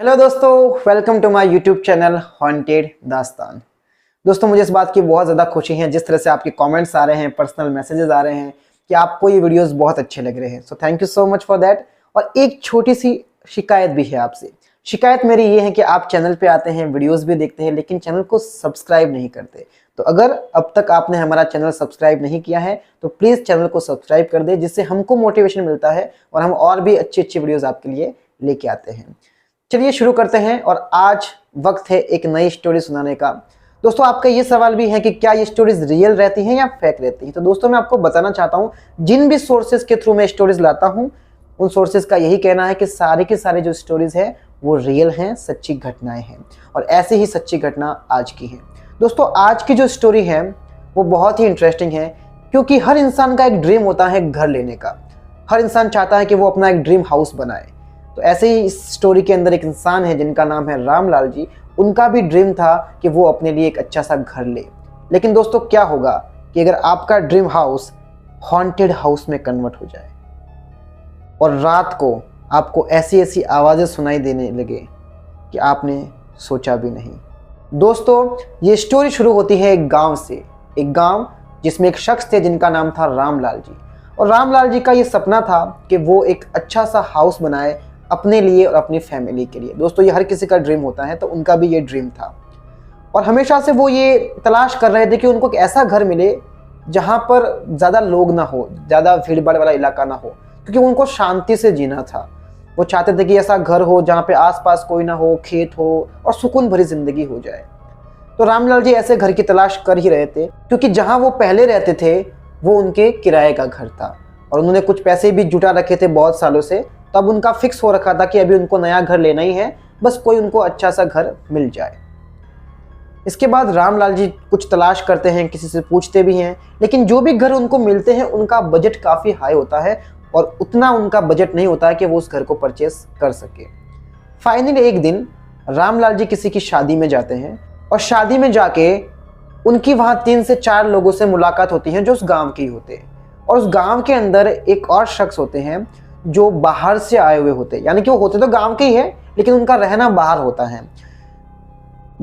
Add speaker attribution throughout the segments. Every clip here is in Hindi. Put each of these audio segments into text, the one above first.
Speaker 1: हेलो दोस्तों, welcome to my YouTube channel haunted Dastaan. दोस्तों, मुझे इस बात की बहुत ज़्यादा खुशी है जिस तरह से आपके कमेंट्स आ रहे हैं, पर्सनल मैसेजेस आ रहे हैं कि आपको ये वीडियोस बहुत अच्छे लग रहे हैं। So thank you so much for that. और एक छोटी सी शिकायत भी है आपसे। शिकायत मेरी ये है कि आप चैनल पे आते हैं, वीडियोज़ भी देखते हैं, लेकिन चैनल को सब्सक्राइब नहीं करते। तो अगर अब तक आपने हमारा चैनल सब्सक्राइब नहीं किया है तो प्लीज़ चैनल को सब्सक्राइब कर दें, जिससे हमको मोटिवेशन मिलता है और हम और भी अच्छी अच्छी वीडियोज़ आपके लिए लेके आते हैं। चलिए शुरू करते हैं। और आज वक्त है एक नई स्टोरी सुनाने का। दोस्तों, आपका ये सवाल भी है कि क्या ये स्टोरीज रियल रहती हैं या फेक रहती हैं। तो दोस्तों, मैं आपको बताना चाहता हूँ, जिन भी सोर्सेज के थ्रू मैं स्टोरीज लाता हूँ उन सोर्सेज का यही कहना है कि सारे के सारे जो स्टोरीज हैं वो रियल हैं, सच्ची घटनाएं हैं। और ऐसी ही सच्ची घटना आज की है। दोस्तों, आज की जो स्टोरी है वो बहुत ही इंटरेस्टिंग है, क्योंकि हर इंसान का एक ड्रीम होता है घर लेने का। हर इंसान चाहता है कि वो अपना एक ड्रीम हाउस बनाए। तो ऐसे ही इस स्टोरी के अंदर एक इंसान है जिनका नाम है रामलाल जी। उनका भी ड्रीम था कि वो अपने लिए एक अच्छा सा घर ले। लेकिन दोस्तों, क्या होगा कि अगर आपका ड्रीम हाउस हॉन्टेड हाउस में कन्वर्ट हो जाए और रात को आपको ऐसी ऐसी आवाज़ें सुनाई देने लगे कि आपने सोचा भी नहीं। दोस्तों, ये स्टोरी शुरू होती है एक गांव से। एक गांव जिसमें एक शख्स थे जिनका नाम था रामलाल जी। और रामलाल जी का ये सपना था कि वो एक अच्छा सा हाउस बनाए अपने लिए और अपनी फैमिली के लिए। दोस्तों, ये हर किसी का ड्रीम होता है, तो उनका भी ये ड्रीम था। और हमेशा से वो ये तलाश कर रहे थे कि उनको एक ऐसा घर मिले जहाँ पर ज़्यादा लोग ना हो, ज़्यादा भीड़ भाड़ वाला इलाका ना हो, क्योंकि उनको शांति से जीना था। वो चाहते थे कि ऐसा घर हो जहाँ पे आसपास कोई ना हो, खेत हो और सुकून भरी जिंदगी हो जाए। तो रामलाल जी ऐसे घर की तलाश कर ही रहे थे, क्योंकि जहाँ वो पहले रहते थे वो उनके किराए का घर था और उन्होंने कुछ पैसे भी जुटा रखे थे बहुत सालों से। तब उनका फिक्स हो रखा था कि अभी उनको नया घर लेना ही है, बस कोई उनको अच्छा सा घर मिल जाए। इसके बाद रामलाल जी कुछ तलाश करते हैं, किसी से पूछते भी हैं, लेकिन जो भी घर उनको मिलते हैं उनका बजट काफ़ी हाई होता है और उतना उनका बजट नहीं होता है कि वो उस घर को परचेस कर सके। फाइनली एक दिन रामलाल जी किसी की शादी में जाते हैं और शादी में जाके उनकी वहाँ 3 से 4 लोगों से मुलाकात होती है जो उस गाँव के ही होते हैं। और उस गाँव के अंदर एक और शख्स होते हैं जो बाहर से आए हुए होते हैं, यानी कि वो होते तो गांव के ही है लेकिन उनका रहना बाहर होता है।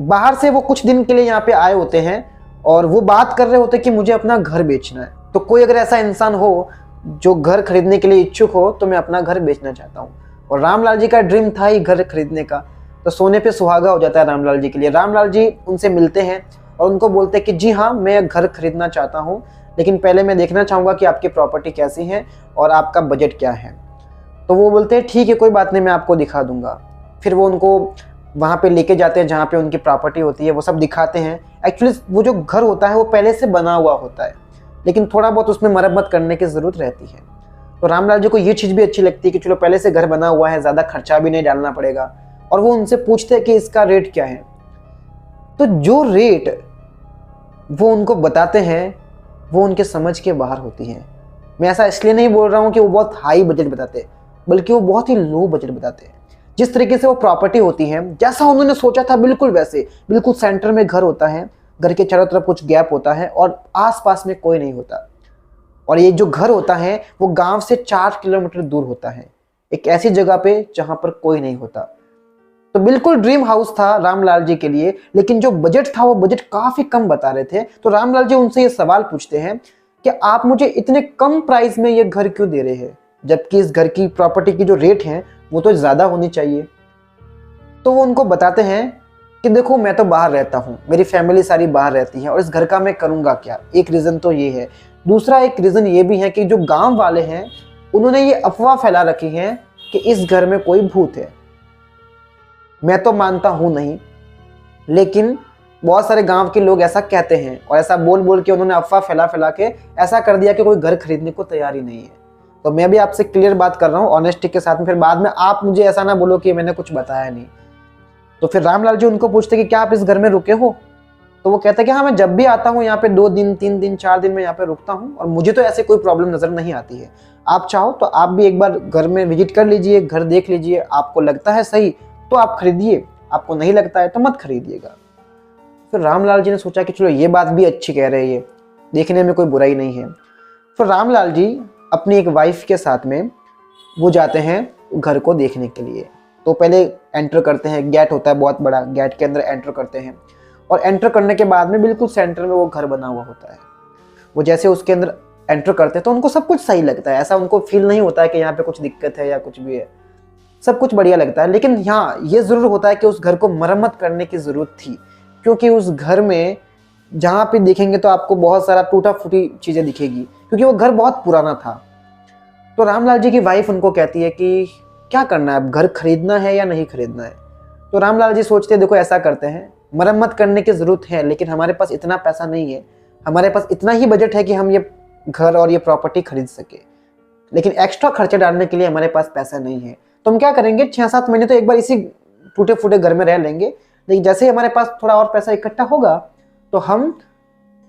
Speaker 1: बाहर से वो कुछ दिन के लिए यहाँ पे आए होते हैं और वो बात कर रहे होते हैं कि मुझे अपना घर बेचना है। तो कोई अगर ऐसा इंसान हो जो घर खरीदने के लिए इच्छुक हो तो मैं अपना घर बेचना चाहता हूँ। और रामलाल जी का ड्रीम था ही घर खरीदने का, तो सोने पे सुहागा हो जाता है रामलाल जी के लिए। रामलाल जी उनसे मिलते हैं और उनको बोलते हैं कि जी हाँ, मैं घर खरीदना चाहता हूँ, लेकिन पहले मैं देखना चाहूँगा कि आपकी प्रॉपर्टी कैसी है और आपका बजट क्या है। तो वो बोलते हैं ठीक है, कोई बात नहीं, मैं आपको दिखा दूंगा। फिर वो उनको वहाँ पे लेके जाते हैं जहाँ पे उनकी प्रॉपर्टी होती है, वो सब दिखाते हैं। एक्चुअली वो जो घर होता है वो पहले से बना हुआ होता है, लेकिन थोड़ा बहुत उसमें मरम्मत करने की ज़रूरत रहती है। तो रामलाल जी को ये चीज़ भी अच्छी लगती है कि चलो पहले से घर बना हुआ है, ज़्यादा खर्चा भी नहीं डालना पड़ेगा। और वो उनसे पूछते हैं कि इसका रेट क्या है। तो जो रेट वो उनको बताते हैं वो उनके समझ के बाहर होती है। मैं ऐसा इसलिए नहीं बोल रहा हूँ कि वो बहुत हाई बजट बताते हैं, बल्कि वो बहुत ही लो बजट बताते हैं। जिस तरीके से वो प्रॉपर्टी होती है, जैसा उन्होंने सोचा था बिल्कुल वैसे, बिल्कुल सेंटर में घर होता है, घर के चारों तरफ कुछ गैप होता है और आसपास में कोई नहीं होता। और ये जो घर होता है वो गांव से 4 किलोमीटर दूर होता है, एक ऐसी जगह पे जहां पर कोई नहीं होता। तो बिल्कुल ड्रीम हाउस था रामलाल जी के लिए, लेकिन जो बजट था वो बजट काफी कम बता रहे थे। तो रामलाल जी उनसे ये सवाल पूछते हैं कि आप मुझे इतने कम प्राइस में ये घर क्यों दे रहे हैं, जबकि इस घर की प्रॉपर्टी की जो रेट है वो तो ज़्यादा होनी चाहिए। तो वो उनको बताते हैं कि देखो, मैं तो बाहर रहता हूँ, मेरी फैमिली सारी बाहर रहती है और इस घर का मैं करूँगा क्या। एक रीज़न तो ये है। दूसरा एक रीज़न ये भी है कि जो गांव वाले हैं उन्होंने ये अफवाह फैला रखी है कि इस घर में कोई भूत है। मैं तो मानता हूँ नहीं, लेकिन बहुत सारे गांव के लोग ऐसा कहते हैं और ऐसा बोल बोल के उन्होंने अफवाह फैला फैला के ऐसा कर दिया कि कोई घर खरीदने को तैयार ही नहीं है। तो मैं भी आपसे क्लियर बात कर रहा हूँ ऑनेस्टी के साथ में, फिर बाद में आप मुझे ऐसा ना बोलो कि मैंने कुछ बताया नहीं। तो फिर रामलाल जी उनको पूछते कि क्या आप इस घर में रुके हो। तो वो कहते हैं कि हाँ, मैं जब भी आता हूँ यहाँ पे 2 दिन 3 दिन 4 दिन में यहाँ पे रुकता हूँ और मुझे तो ऐसे कोई प्रॉब्लम नजर नहीं आती है। आप चाहो तो आप भी एक बार घर में विजिट कर लीजिए, घर देख लीजिए, आपको लगता है सही तो आप खरीदिए, आपको नहीं लगता है तो मत खरीदिएगा। फिर रामलाल जी ने सोचा कि चलो ये बात भी अच्छी कह रहे हैं, देखने में कोई बुराई नहीं है। फिर रामलाल जी अपनी एक वाइफ के साथ में वो जाते हैं घर को देखने के लिए। तो पहले एंटर करते हैं, गेट होता है बहुत बड़ा, गेट के अंदर एंटर करते हैं और एंटर करने के बाद में बिल्कुल सेंटर में वो घर बना हुआ होता है। वो जैसे उसके अंदर एंटर करते हैं तो उनको सब कुछ सही लगता है, ऐसा उनको फील नहीं होता है कि यहाँ पे कुछ दिक्कत है या कुछ भी है, सब कुछ बढ़िया लगता है। लेकिन हाँ, ये ज़रूर होता है कि उस घर को मरम्मत करने की ज़रूरत थी, क्योंकि उस घर में जहाँ पे देखेंगे तो आपको बहुत सारा टूटा फूटी चीज़ें दिखेगी, क्योंकि वो घर बहुत पुराना था। तो रामलाल जी की वाइफ उनको कहती है कि क्या करना है, अब घर खरीदना है या नहीं खरीदना है। तो रामलाल जी सोचते हैं देखो ऐसा करते हैं, मरम्मत करने की ज़रूरत है लेकिन हमारे पास इतना पैसा नहीं है, हमारे पास इतना ही बजट है कि हम ये घर और ये प्रॉपर्टी खरीद सके, लेकिन एक्स्ट्रा खर्चा डालने के लिए हमारे पास पैसा नहीं है। तो हम क्या करेंगे, 6-7 महीने तो एक बार इसी टूटे फूटे घर में रह लेंगे, लेकिन जैसे ही हमारे पास थोड़ा और पैसा इकट्ठा होगा तो हम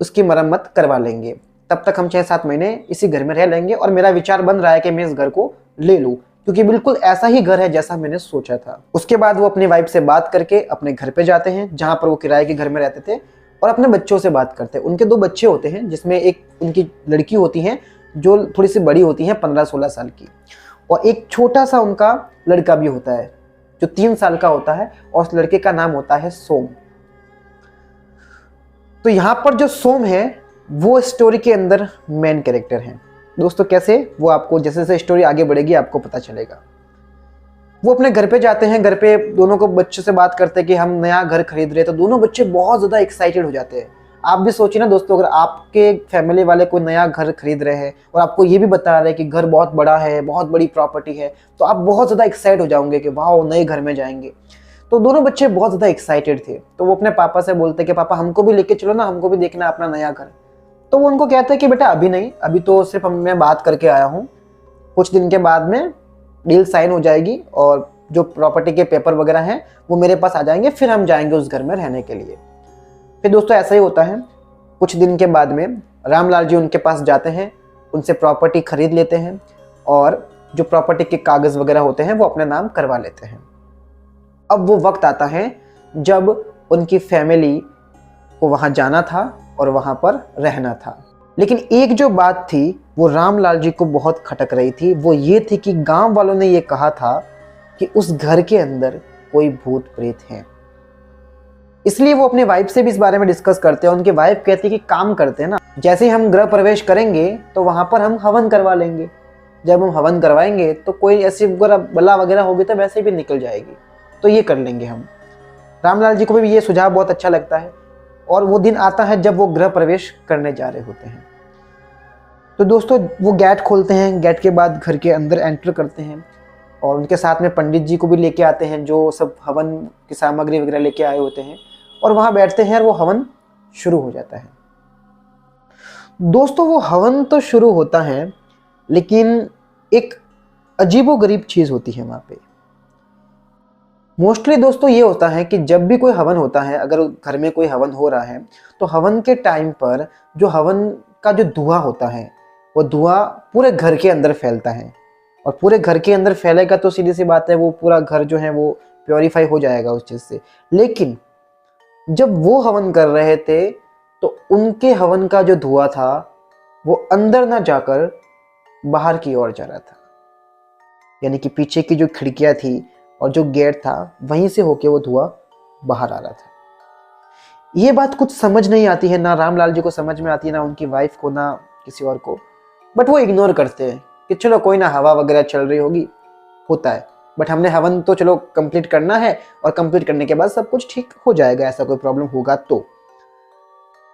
Speaker 1: उसकी मरम्मत करवा लेंगे। तब तक हम 6-7 महीने इसी घर में रह लेंगे और मेरा विचार बन रहा है कि मैं इस घर को ले लूँ, क्योंकि बिल्कुल ऐसा ही घर है जैसा मैंने सोचा था। उसके बाद वो अपनी वाइफ से बात करके अपने घर पे जाते हैं जहाँ पर वो किराए के घर में रहते थे, और अपने बच्चों से बात करते हैं। उनके 2 बच्चे होते हैं, जिसमें एक उनकी लड़की होती है जो थोड़ी सी बड़ी होती है, 15-16 साल की, और एक छोटा सा उनका लड़का भी होता है जो 3 साल का होता है, और उस लड़के का नाम होता है सोम। तो यहाँ पर जो सोम है वो स्टोरी के अंदर मेन कैरेक्टर है दोस्तों। कैसे, वो आपको जैसे जैसे स्टोरी आगे बढ़ेगी आपको पता चलेगा। वो अपने घर पे जाते हैं, घर पे दोनों को बच्चों से बात करते हैं कि हम नया घर खरीद रहे हैं, तो दोनों बच्चे बहुत ज़्यादा एक्साइटेड हो जाते हैं। आप भी सोचिए ना दोस्तों, अगर आपके फैमिली वाले कोई नया घर खरीद रहे हैं और आपको ये भी बता रहे हैं कि घर बहुत बड़ा है, बहुत बड़ी प्रॉपर्टी है, तो आप बहुत ज़्यादा एक्साइट हो जाओगे कि वाह नए घर में जाएंगे। तो दोनों बच्चे बहुत ज़्यादा एक्साइटेड थे, तो वो अपने पापा से बोलते कि पापा हमको भी लेके चलो ना, हमको भी देखना अपना नया घर। तो वो उनको कहते हैं कि बेटा अभी नहीं, अभी तो सिर्फ मैं बात करके आया हूँ, कुछ दिन के बाद में डील साइन हो जाएगी और जो प्रॉपर्टी के पेपर वगैरह हैं वो मेरे पास आ जाएंगे, फिर हम जाएंगे उस घर में रहने के लिए। फिर दोस्तों ऐसा ही होता है, कुछ दिन के बाद में रामलाल जी उनके पास जाते हैं, उनसे प्रॉपर्टी खरीद लेते हैं और जो प्रॉपर्टी के कागज़ वगैरह होते हैं वो अपने नाम करवा लेते हैं। अब वो वक्त आता है जब उनकी फैमिली को वहाँ जाना था और वहाँ पर रहना था, लेकिन एक जो बात थी वो रामलाल जी को बहुत खटक रही थी। वो ये थी कि गांव वालों ने ये कहा था कि उस घर के अंदर कोई भूत प्रेत है। इसलिए वो अपने वाइफ से भी इस बारे में डिस्कस करते हैं। उनकी वाइफ कहती है कि काम करते हैं ना, जैसे ही हम गृह प्रवेश करेंगे तो वहां पर हम हवन करवा लेंगे, जब हम हवन करवाएंगे तो कोई ऐसी बला वगैरह होगी तो वैसे भी निकल जाएगी, तो ये कर लेंगे हम। रामलाल जी को भी ये सुझाव बहुत अच्छा लगता है और वो दिन आता है जब वो गृह प्रवेश करने जा रहे होते हैं। तो दोस्तों वो गेट खोलते हैं, गेट के बाद घर के अंदर एंटर करते हैं और उनके साथ में पंडित जी को भी लेके आते हैं जो सब हवन की सामग्री वगैरह लेके आए होते हैं, और वहाँ बैठते हैं और वो हवन शुरू हो जाता है। दोस्तों वो हवन तो शुरू होता है, लेकिन एक अजीबोगरीब चीज़ होती है वहाँ पे। मोस्टली दोस्तों ये होता है कि जब भी कोई हवन होता है, अगर घर में कोई हवन हो रहा है तो हवन के टाइम पर जो हवन का जो धुआं होता है वो धुआं पूरे घर के अंदर फैलता है, और पूरे घर के अंदर फैलेगा तो सीधी सी बात है वो पूरा घर जो है वो प्योरीफाई हो जाएगा उस चीज़ से। लेकिन जब वो हवन कर रहे थे तो उनके हवन का जो धुआं था वो अंदर ना जाकर बाहर की ओर जा रहा था, यानी कि पीछे की जो खिड़कियां थी और जो गेट था वहीं से होके वो धुआं बाहर आ रहा था। ये बात कुछ समझ नहीं आती है, ना रामलाल जी को समझ में आती है, ना उनकी वाइफ को, ना किसी और को, बट वो इग्नोर करते हैं कि चलो कोई ना, हवा वगैरह चल रही होगी, होता है, बट हमने हवन तो चलो कंप्लीट करना है और कंप्लीट करने के बाद सब कुछ ठीक हो जाएगा, ऐसा कोई प्रॉब्लम होगा तो।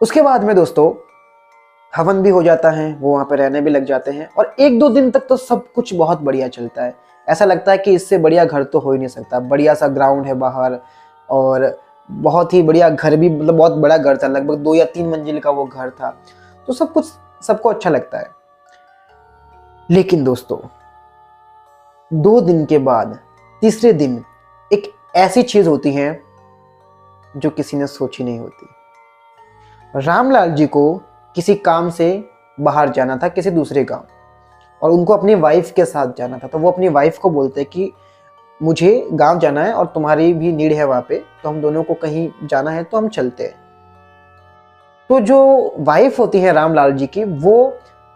Speaker 1: उसके बाद में दोस्तों हवन भी हो जाता है, वो वहाँ पे रहने भी लग जाते हैं और 1-2 दिन तक तो सब कुछ बहुत बढ़िया चलता है। ऐसा लगता है कि इससे बढ़िया घर तो हो ही नहीं सकता। बढ़िया सा ग्राउंड है बाहर और बहुत ही बढ़िया घर भी, मतलब बहुत बड़ा घर था, लगभग 2 या 3 मंजिल का वो घर था, तो सब कुछ सबको अच्छा लगता है। लेकिन दोस्तों 2 दिन के बाद तीसरे दिन एक ऐसी चीज होती है जो किसी ने सोची नहीं होती। रामलाल जी को किसी काम से बाहर जाना था, किसी दूसरे गांव, और उनको अपनी वाइफ के साथ जाना था। तो वो अपनी वाइफ को बोलते कि मुझे गांव जाना है और तुम्हारी भी नीड है वहाँ पे, तो हम दोनों को कहीं जाना है तो हम चलते हैं। तो जो वाइफ होती है रामलाल जी की, वो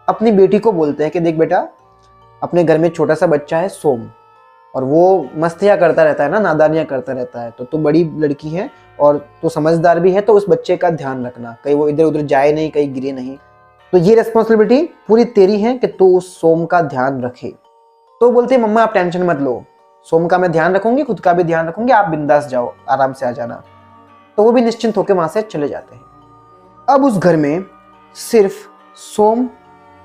Speaker 1: अपनी बेटी को बोलते हैं कि देख बेटा, अपने घर में छोटा सा बच्चा है सोम, और वो मस्तियाँ करता रहता है ना, नादानियाँ करता रहता है। तो तू बड़ी लड़की है और तू समझदार भी है, तो उस बच्चे का ध्यान रखना, कहीं वो इधर उधर जाए नहीं, कहीं गिरे नहीं। तो ये रिस्पॉन्सिबिलिटी पूरी तेरी है कि तू उस सोम का ध्यान रखे। तो बोलती है मम्मा आप टेंशन मत लो, सोम का मैं ध्यान रखूंगी, खुद का भी ध्यान रखूंगी, आप बिंदास जाओ, आराम से आ जाना। तो वो भी निश्चिंत होकर वहां से चले जाते हैं। अब उस घर में सिर्फ सोम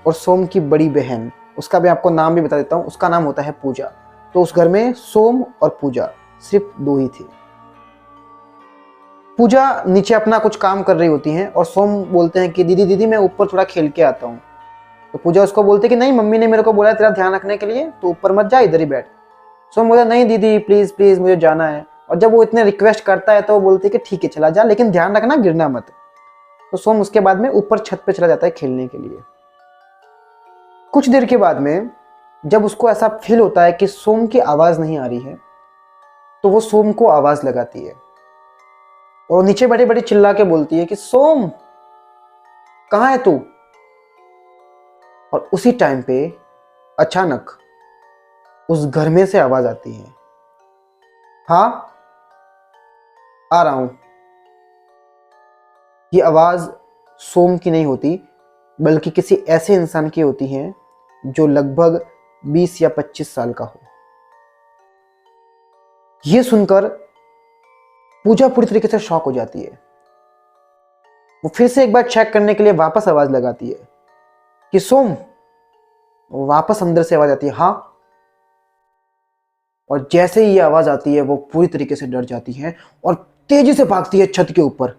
Speaker 1: और सोम की बड़ी बहन, उसका भी आपको नाम भी बता देता हूँ, उसका नाम होता है पूजा। तो उस घर में सोम और पूजा सिर्फ दो ही थे। पूजा नीचे अपना कुछ काम कर रही होती हैं और सोम बोलते हैं कि दीदी दीदी मैं ऊपर थोड़ा खेल के आता हूँ। तो पूजा उसको बोलती है कि नहीं, मम्मी ने मेरे को बोला तेरा ध्यान रखने के लिए, तो ऊपर मत जा, इधर ही बैठ। सोम बोला नहीं दीदी प्लीज प्लीज मुझे जाना है। और जब वो इतने रिक्वेस्ट करता है तो वो बोलती है कि ठीक है चला जा, लेकिन ध्यान रखना गिरना मत। तो सोम उसके बाद में ऊपर छत पे चला जाता है खेलने के लिए। कुछ देर के बाद में जब उसको ऐसा फील होता है कि सोम की आवाज नहीं आ रही है, तो वो सोम को आवाज लगाती है और नीचे बैठे बैठे चिल्ला के बोलती है कि सोम कहाँ है तू। और उसी टाइम पे अचानक उस घर में से आवाज आती है, हाँ आ रहा हूं। ये आवाज सोम की नहीं होती, बल्कि किसी ऐसे इंसान की होती है जो लगभग 20 या 25 साल का हो। यह सुनकर पूजा पूरी तरीके से शॉक हो जाती है। वो फिर से एक बार चेक करने के लिए वापस आवाज लगाती है कि सोम। वापस अंदर से आवाज आती है, हाँ। और जैसे ही ये आवाज आती है वो पूरी तरीके से डर जाती है और तेजी से भागती है छत के ऊपर।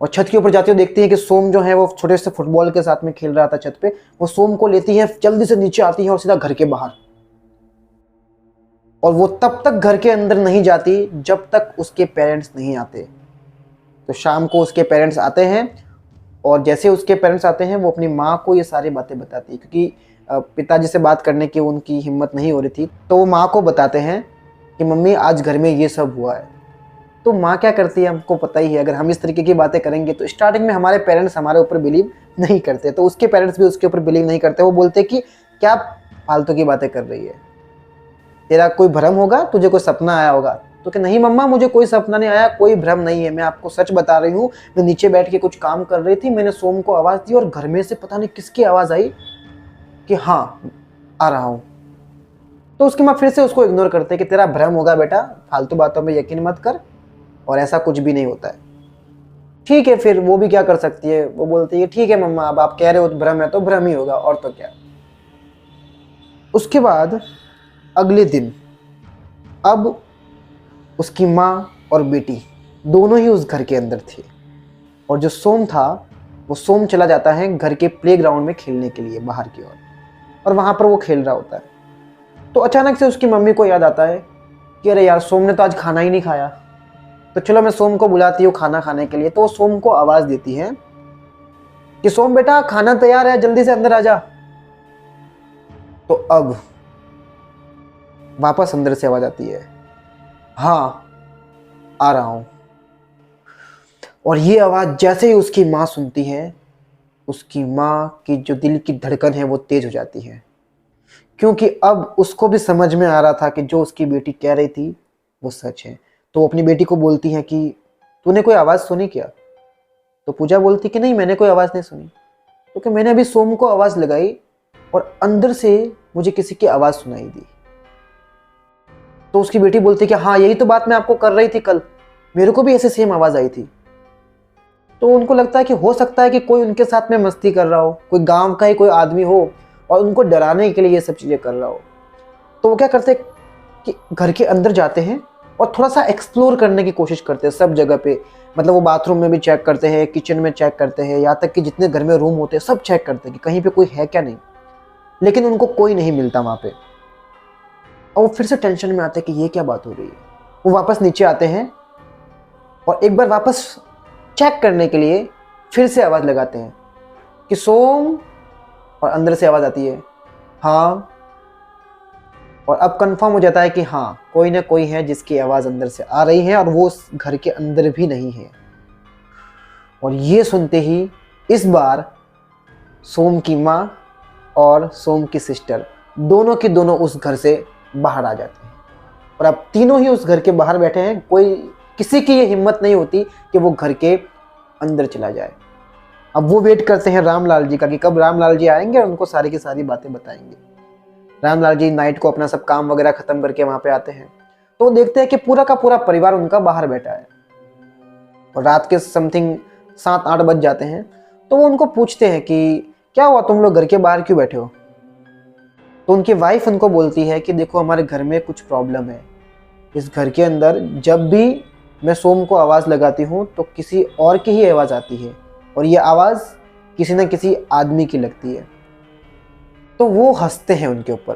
Speaker 1: और छत के ऊपर जाती है देखती है कि सोम जो है वो छोटे से फुटबॉल के साथ में खेल रहा था छत पे। वो सोम को लेती है, जल्दी से नीचे आती है और सीधा घर के बाहर। और वो तब तक घर के अंदर नहीं जाती जब तक उसके पेरेंट्स नहीं आते। तो शाम को उसके पेरेंट्स आते हैं और जैसे उसके पेरेंट्स आते हैं वो अपनी माँ को ये सारी बातें बताती है, क्योंकि पिताजी से बात करने की उनकी हिम्मत नहीं हो रही थी। तो वो माँ को बताते हैं कि मम्मी आज घर में ये सब हुआ है। तो माँ क्या करती है हमको पता ही है, अगर हम इस तरीके की बातें करेंगे तो स्टार्टिंग में हमारे पेरेंट्स हमारे ऊपर बिलीव नहीं करते, तो उसके पेरेंट्स भी उसके ऊपर बिलीव नहीं करते। वो बोलते कि क्या फालतू की बातें कर रही है, तेरा कोई भ्रम होगा, तुझे कोई सपना आया होगा। तो कि नहीं मम्मा मुझे कोई सपना नहीं आया, कोई भ्रम नहीं है, मैं आपको सच बता रही हूँ। मैं नीचे बैठ के कुछ काम कर रही थी, मैंने सोम को आवाज़ दी और घर में से पता नहीं किसकी आवाज़ आई कि हाँ आ रहा हूँ। तो उसकी माँ फिर से उसको इग्नोर करते कि तेरा भ्रम होगा बेटा, फालतू बातों में यकीन मत कर, और ऐसा कुछ भी नहीं होता है। ठीक है, फिर वो भी क्या कर सकती है, वो बोलती है ठीक है मम्मा अब आप कह रहे हो भ्रम है तो भ्रम ही होगा, और तो क्या। उसके बाद अगले दिन अब उसकी माँ और बेटी दोनों ही उस घर के अंदर थे। और जो सोम था वो सोम चला जाता है घर के प्लेग्राउंड में खेलने के लिए बाहर की ओर, और वहाँ पर वो खेल रहा होता है। तो अचानक से उसकी मम्मी को याद आता है कि अरे यार सोम ने तो आज खाना ही नहीं खाया, तो चलो मैं सोम को बुलाती हूँ खाना खाने के लिए। तो वो सोम को आवाज़ देती है कि सोम बेटा खाना तैयार है, जल्दी से अंदर आ जा। तो अब वापस अंदर से आवाज़ आती है, हाँ आ रहा हूँ। और ये आवाज़ जैसे ही उसकी माँ सुनती है, उसकी माँ की जो दिल की धड़कन है वो तेज हो जाती है, क्योंकि अब उसको भी समझ में आ रहा था कि जो उसकी बेटी कह रही थी वो सच है। तो वो अपनी बेटी को बोलती है कि तूने कोई आवाज़ सुनी क्या। तो पूजा बोलती कि नहीं मैंने कोई आवाज़ नहीं सुनी, क्योंकि मैंने अभी सोम को आवाज़ लगाई और अंदर से मुझे किसी की आवाज़ सुनाई दी। तो उसकी बेटी बोलती कि हाँ यही तो बात मैं आपको कर रही थी कल, मेरे को भी ऐसे सेम आवाज़ आई थी। तो उनको लगता है कि हो सकता है कि कोई उनके साथ में मस्ती कर रहा हो, कोई गांव का ही कोई आदमी हो और उनको डराने के लिए ये सब चीज़ें कर रहा हो। तो वो क्या करते हैं कि घर के अंदर जाते हैं और थोड़ा सा एक्सप्लोर करने की कोशिश करते हैं सब जगह पे। मतलब वो बाथरूम में भी चेक करते हैं, किचन में चेक करते हैं, यहाँ तक कि जितने घर में रूम होते हैं सब चेक करते हैं कि कहीं पे कोई है क्या नहीं, लेकिन उनको कोई नहीं मिलता वहाँ पे। और वो फिर से टेंशन में आते हैं कि ये क्या बात हो रही है। वो वापस नीचे आते हैं और एक बार वापस चेक करने के लिए फिर से आवाज़ लगाते हैं कि सोम, और अंदर से आवाज़ आती है हाँ। और अब कंफर्म हो जाता है कि हाँ कोई ना कोई है जिसकी आवाज़ अंदर से आ रही है और वो उस घर के अंदर भी नहीं है। और ये सुनते ही इस बार सोम की माँ और सोम की सिस्टर दोनों के दोनों उस घर से बाहर आ जाते हैं। और अब तीनों ही उस घर के बाहर बैठे हैं। किसी की ये हिम्मत नहीं होती कि वो घर के अंदर चला जाए। अब वो वेट करते हैं रामलाल जी का कि कब रामलाल जी आएंगे और उनको सारी की सारी बातें बताएंगे। रामलाल जी नाइट को अपना सब काम वगैरह खत्म करके वहां पे आते हैं, तो देखते हैं कि पूरा का पूरा परिवार उनका बाहर बैठा है। और रात के समथिंग 7-8 बज जाते हैं। तो वो उनको पूछते हैं कि क्या हुआ, तुम लोग घर के बाहर क्यों बैठे हो। तो उनकी वाइफ उनको बोलती है कि देखो हमारे घर में कुछ प्रॉब्लम है। इस घर के अंदर जब भी मैं सोम को आवाज़ लगाती हूँ तो किसी और की ही आवाज़ आती है, और ये आवाज़ किसी न किसी आदमी की लगती है। तो वो हंसते हैं उनके ऊपर,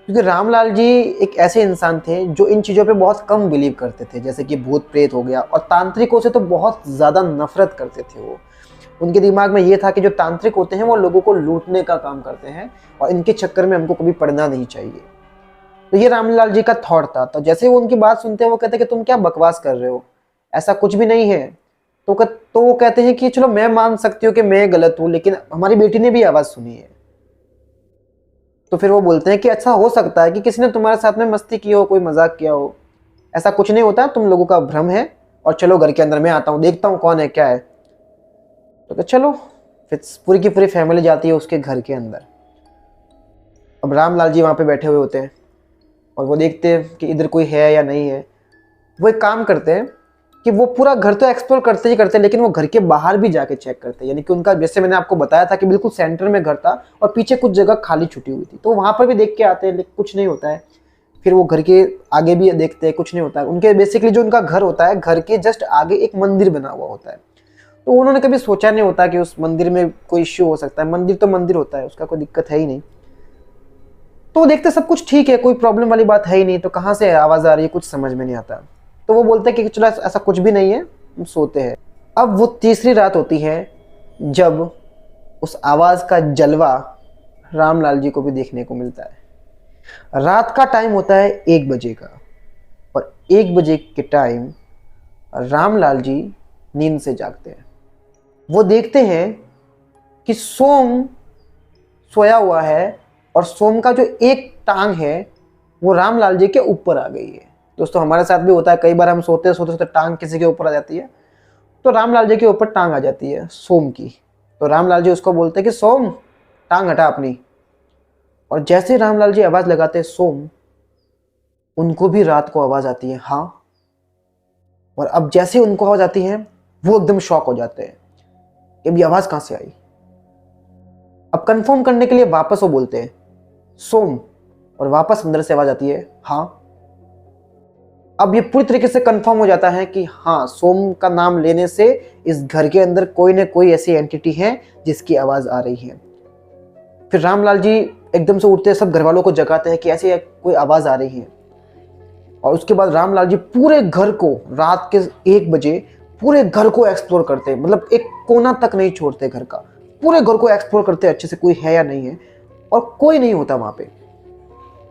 Speaker 1: क्योंकि रामलाल जी एक ऐसे इंसान थे जो इन चीज़ों पे बहुत कम बिलीव करते थे, जैसे कि भूत प्रेत हो गया, और तांत्रिकों से तो बहुत ज़्यादा नफरत करते थे वो। उनके दिमाग में ये था कि जो तांत्रिक होते हैं वो लोगों को लूटने का काम करते हैं, और इनके चक्कर में हमको कभी पड़ना नहीं चाहिए। तो ये रामलाल जी का थॉट था। तो जैसे वो उनकी बात सुनते हैं वो कहते हैं कि तुम क्या बकवास कर रहे हो, ऐसा कुछ भी नहीं है। तो वो कहते हैं कि चलो मैं मान सकती हूँ कि मैं गलत हूँ, लेकिन हमारी बेटी ने भी आवाज़ सुनी है। तो फिर वो बोलते हैं कि अच्छा हो सकता है कि किसी ने तुम्हारे साथ में मस्ती की हो, कोई मजाक किया हो, ऐसा कुछ नहीं होता, तुम लोगों का भ्रम है, और चलो घर के अंदर मैं आता हूँ, देखता हूँ कौन है क्या है। तो चलो फिर पूरी की पूरी फैमिली जाती है उसके घर के अंदर। अब रामलाल जी वहाँ पे बैठे हुए होते हैं और वो देखते हैं कि इधर कोई है या नहीं है। वो एक काम करते हैं कि वो पूरा घर तो एक्सप्लोर करते ही करते हैं, लेकिन वो घर के बाहर भी जाके चेक करते हैं। यानी कि उनका, जैसे मैंने आपको बताया था कि बिल्कुल सेंटर में घर था और पीछे कुछ जगह खाली छुटी हुई थी, तो वहाँ पर भी देख के आते हैं, लेकिन कुछ नहीं होता है। फिर वो घर के आगे भी देखते हैं, कुछ नहीं होता है। उनके बेसिकली जो उनका घर होता है, घर के जस्ट आगे एक मंदिर बना हुआ होता है। तो उन्होंने कभी सोचा नहीं होता कि उस मंदिर में कोई इश्यू हो सकता है। मंदिर तो मंदिर होता है, उसका कोई दिक्कत है ही नहीं। तो देखते सब कुछ ठीक है, कोई प्रॉब्लम वाली बात है ही नहीं, तो कहाँ से आवाज़ आ रही है कुछ समझ में नहीं आता। तो वो बोलते हैं कि चलो ऐसा कुछ भी नहीं है, हम सोते हैं। अब वो तीसरी रात होती है जब उस आवाज़ का जलवा रामलाल जी को भी देखने को मिलता है। रात का टाइम होता है 1 बजे का, और 1 बजे के टाइम रामलाल जी नींद से जागते हैं। वो देखते हैं कि सोम सोया हुआ है, और सोम का जो एक टांग है वो रामलाल जी के ऊपर आ गई है। दोस्तों हमारे साथ भी होता है, कई बार हम सोते सोते सोते टांग किसी के ऊपर आ जाती है। तो रामलाल जी के ऊपर टांग आ जाती है सोम की। तो रामलाल जी उसको बोलते हैं कि सोम टांग हटा अपनी। और जैसे रामलाल जी आवाज़ लगाते हैं सोम, उनको भी रात को आवाज़ आती है हाँ। और अब जैसे उनको आवाज़ आती है वो एकदम शॉक हो जाते हैं कि अभी आवाज़ कहाँ से आई। अब कंफर्म करने के लिए वापस वो बोलते हैं सोम, और वापस अंदर से आवाज़ आती है हाँ। अब ये पूरी तरीके से कंफर्म हो जाता है कि हाँ, सोम का नाम लेने से इस घर के अंदर कोई न कोई ऐसी एंटिटी है जिसकी आवाज़ आ रही है। फिर रामलाल जी एकदम से उठते हैं, सब घर वालों को जगाते हैं कि ऐसी कोई आवाज़ आ रही है। और उसके बाद रामलाल जी पूरे घर को रात के 1 बजे पूरे घर को एक्सप्लोर करते हैं, मतलब एक कोना तक नहीं छोड़ते घर का, पूरे घर को एक्सप्लोर करते हैं अच्छे से, कोई है या नहीं है, और कोई नहीं होता वहाँ पे।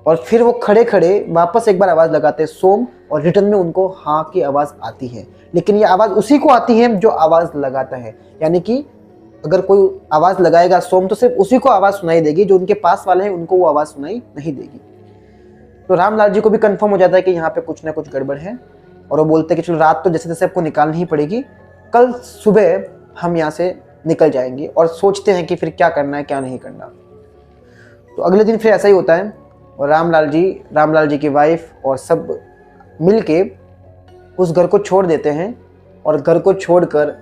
Speaker 1: और फिर वो खड़े खड़े वापस एक बार आवाज़ लगाते हैं सोम, और रिटर्न में उनको हाँ की आवाज़ आती है। लेकिन ये आवाज़ उसी को आती है जो आवाज़ लगाता है। यानी कि अगर कोई आवाज़ लगाएगा सोम तो सिर्फ उसी को आवाज़ सुनाई देगी, जो उनके पास वाले हैं उनको वो आवाज़ सुनाई नहीं देगी। तो रामलाल जी को भी कंफर्म हो जाता है कि यहाँ पे कुछ ना कुछ गड़बड़ है, और वो बोलते हैं कि चलो रात तो जैसे तैसे आपको निकालनी ही पड़ेगी, कल सुबह हम यहाँ से निकल जाएंगे, और सोचते हैं कि फिर क्या करना है क्या नहीं करना। तो अगले दिन फिर ऐसा ही होता है, और रामलाल जी की वाइफ और सब मिलके उस घर को छोड़ देते हैं, और घर को छोड़कर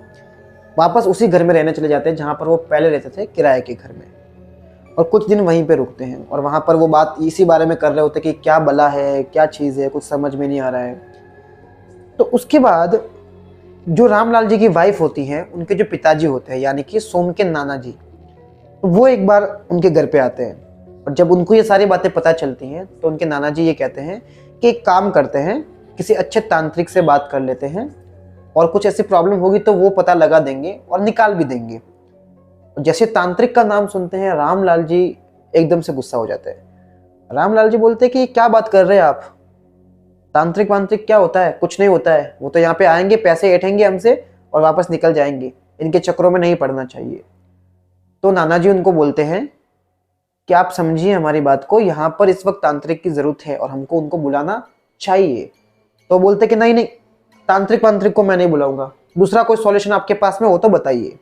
Speaker 1: वापस उसी घर में रहने चले जाते हैं जहाँ पर वो पहले रहते थे, किराए के घर में। और कुछ दिन वहीं पे रुकते हैं, और वहाँ पर वो बात इसी बारे में कर रहे होते हैं कि क्या बला है, क्या चीज़ है, कुछ समझ में नहीं आ रहा है। तो उसके बाद जो रामलाल जी की वाइफ होती हैं, उनके जो पिताजी होते हैं यानी कि सोम के नाना जी, वो एक बार उनके घर पे आते हैं। और जब उनको ये सारी बातें पता चलती हैं तो उनके नाना जी ये कहते हैं कि एक काम करते हैं, किसी अच्छे तांत्रिक से बात कर लेते हैं, और कुछ ऐसी प्रॉब्लम होगी तो वो पता लगा देंगे और निकाल भी देंगे। जैसे तांत्रिक का नाम सुनते हैं रामलाल जी एकदम से गुस्सा हो जाते हैं। रामलाल जी बोलते हैं कि क्या बात कर रहे हैं आप, तांत्रिक वांत्रिक क्या होता है, कुछ नहीं होता है, वो तो यहाँ पे आएंगे, पैसे ऐंठेंगे हमसे और वापस निकल जाएंगे, इनके चक्करों में नहीं पड़ना चाहिए। तो नाना जी उनको बोलते हैं कि आप समझिए हमारी बात को, यहाँ पर इस वक्त तांत्रिक की ज़रूरत है और हमको उनको बुलाना चाहिए। तो बोलते कि नहीं नहीं, तांत्रिक वांत्रिक को मैं नहीं बुलाऊंगा, दूसरा कोई सॉल्यूशन आपके पास में हो तो बताइए।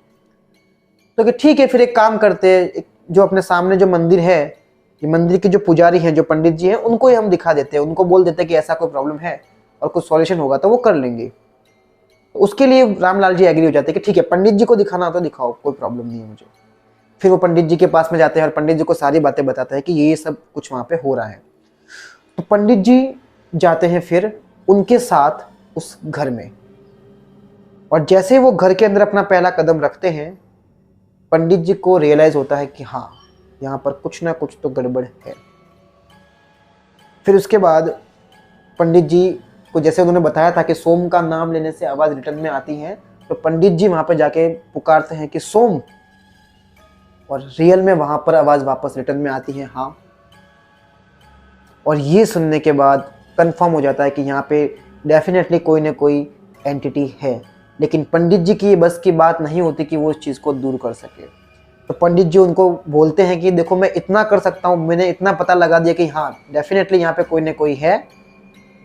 Speaker 1: तो कि ठीक है, फिर एक काम करते हैं, जो अपने सामने जो मंदिर है, ये मंदिर के जो पुजारी हैं, जो पंडित जी हैं, उनको ही हम दिखा देते हैं, उनको बोल देते हैं कि ऐसा कोई प्रॉब्लम है और कुछ सॉल्यूशन होगा तो वो कर लेंगे। तो उसके लिए रामलाल जी एग्री हो जाते हैं कि ठीक है, पंडित जी को दिखाना तो दिखाओ, कोई प्रॉब्लम नहीं है मुझे। फिर वो पंडित जी के पास में जाते हैं और पंडित जी को सारी बातें बताते हैं कि ये सब कुछ वहाँ पे हो रहा है। तो पंडित जी जाते हैं फिर उनके साथ उस घर में, और जैसे वो घर के अंदर अपना पहला कदम रखते हैं, पंडित जी को रियलाइज होता है कि हाँ, यहाँ पर कुछ ना कुछ तो गड़बड़ है। फिर उसके बाद पंडित जी को जैसे उन्होंने बताया था कि सोम का नाम लेने से आवाज़ रिटर्न में आती है, तो पंडित जी वहाँ पर जाके पुकारते हैं कि सोम, और रियल में वहाँ पर आवाज़ वापस रिटर्न में आती है हाँ। और ये सुनने के बाद कंफर्म हो जाता है कि यहाँ पे डेफिनेटली कोई ना कोई एंटिटी है, लेकिन पंडित जी की बस की बात नहीं होती कि वो इस चीज़ को दूर कर सके। तो पंडित जी उनको बोलते हैं कि देखो, मैं इतना कर सकता हूँ, मैंने इतना पता लगा दिया कि हाँ डेफिनेटली यहाँ पे कोई ना कोई है,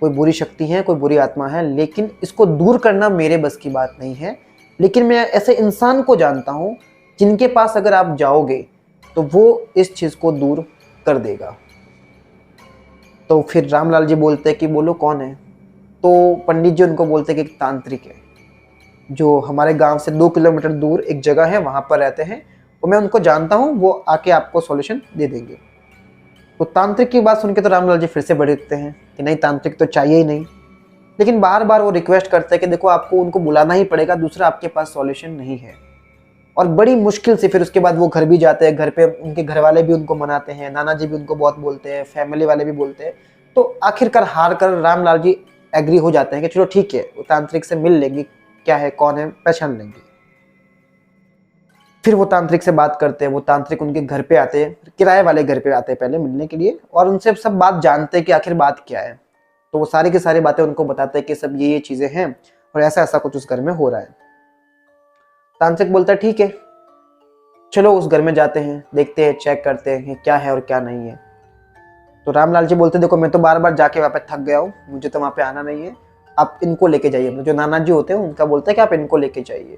Speaker 1: कोई बुरी शक्ति है, कोई बुरी आत्मा है, लेकिन इसको दूर करना मेरे बस की बात नहीं है। लेकिन मैं ऐसे इंसान को जानता हूँ जिनके पास अगर आप जाओगे तो वो इस चीज़ को दूर कर देगा। तो फिर रामलाल जी बोलते हैं कि बोलो कौन है। तो पंडित जी उनको बोलते हैं कि एक तांत्रिक है, जो हमारे गांव से 2 किलोमीटर दूर एक जगह है, वहाँ पर रहते हैं, तो मैं उनको जानता हूँ, वो आके आपको सॉल्यूशन दे देंगे। तो तांत्रिक की बात सुन के तो रामलाल जी फिर से भड़कते हैं कि नहीं, तांत्रिक तो चाहिए ही नहीं। लेकिन बार बार वो रिक्वेस्ट करते हैं कि देखो, आपको उनको बुलाना ही पड़ेगा, दूसरा आपके पास सॉल्यूशन नहीं है। और बड़ी मुश्किल से फिर उसके बाद वो घर भी जाते हैं, घर पे उनके घर वाले भी उनको मनाते हैं, नाना जी भी उनको बहुत बोलते हैं, फैमिली वाले भी बोलते हैं। तो आखिरकार हार कर रामलाल जी एग्री हो जाते हैं कि चलो ठीक है, वो तांत्रिक से मिल लेंगे, क्या है कौन है पहचान लेंगे। फिर वो तांत्रिक से बात करते हैं, वो तांत्रिक उनके घर पे आते हैं, किराए वाले घर पे आते हैं पहले मिलने के लिए, और उनसे सब बात जानते हैं कि आखिर बात क्या है। तो वो सारी की सारी बातें उनको बताते हैं कि सब ये चीज़ें हैं और ऐसा ऐसा कुछ उस घर में हो रहा है। तांत्रिक बोलता है ठीक है, चलो उस घर में जाते हैं, देखते हैं, चेक करते हैं क्या है और क्या नहीं है। तो रामलाल जी बोलते देखो, मैं तो बार बार जाके वहाँ पे थक गया हूँ, मुझे तो वहाँ पे आना नहीं है, आप इनको लेके जाइए। जो नाना जी होते हैं उनका बोलते हैं कि आप इनको लेके जाइए।